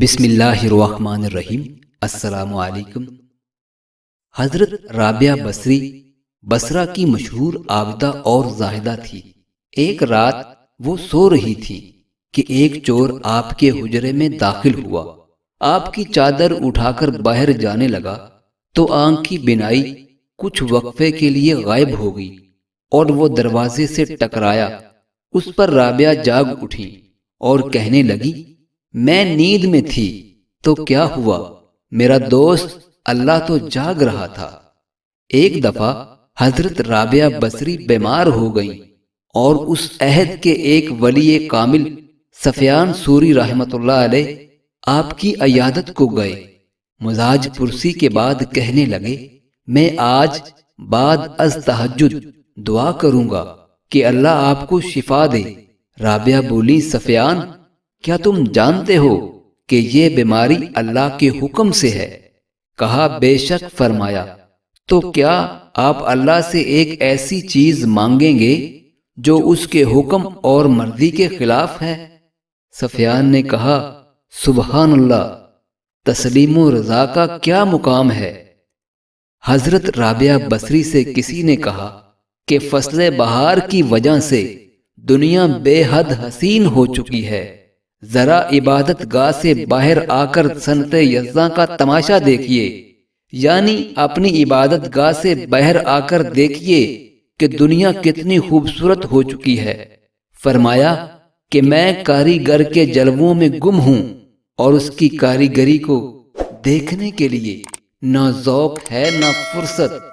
بسم اللہ الرحمن الرحیم۔ السلام علیکم۔ حضرت رابعہ بصری بصرہ کی مشہور عابدہ اور زاہدہ تھی۔ ایک رات وہ سو رہی تھی کہ ایک چور آپ کے حجرے میں داخل ہوا۔ آپ کی چادر اٹھا کر باہر جانے لگا تو آنکھ کی بینائی کچھ وقفے کے لیے غائب ہو گئی اور وہ دروازے سے ٹکرایا۔ اس پر رابعہ جاگ اٹھی اور کہنے لگی، میں نیند میں تھی تو کیا ہوا، میرا دوست اللہ تو جاگ رہا تھا۔ ایک دفعہ حضرت رابعہ بصری بیمار ہو گئیں اور اس عہد کے ایک ولی کامل سفیان ثوری رحمۃ اللہ علیہ آپ کی عیادت کو گئے۔ مزاج پرسی کے بعد کہنے لگے، میں آج بعد از تہجد دعا کروں گا کہ اللہ آپ کو شفا دے۔ رابعہ بولی، سفیان، کیا تم جانتے ہو کہ یہ بیماری اللہ کے حکم سے ہے؟ کہا، بے شک۔ فرمایا، تو کیا آپ اللہ سے ایک ایسی چیز مانگیں گے جو اس کے حکم اور مرضی کے خلاف ہے؟ سفیان نے کہا، سبحان اللہ، تسلیم و رضا کا کیا مقام ہے۔ حضرت رابعہ بصری سے کسی نے کہا کہ فصل بہار کی وجہ سے دنیا بے حد حسین ہو چکی ہے، ذرا عبادت گاہ سے باہر آ کر صنعت یزداں کا تماشا دیکھیے، یعنی اپنی عبادت گاہ سے باہر آ کر دیکھیے کہ دنیا کتنی خوبصورت ہو چکی ہے۔ فرمایا کہ میں کاریگر کے جلووں میں گم ہوں اور اس کی کاریگری کو دیکھنے کے لیے نہ ذوق ہے نہ فرصت۔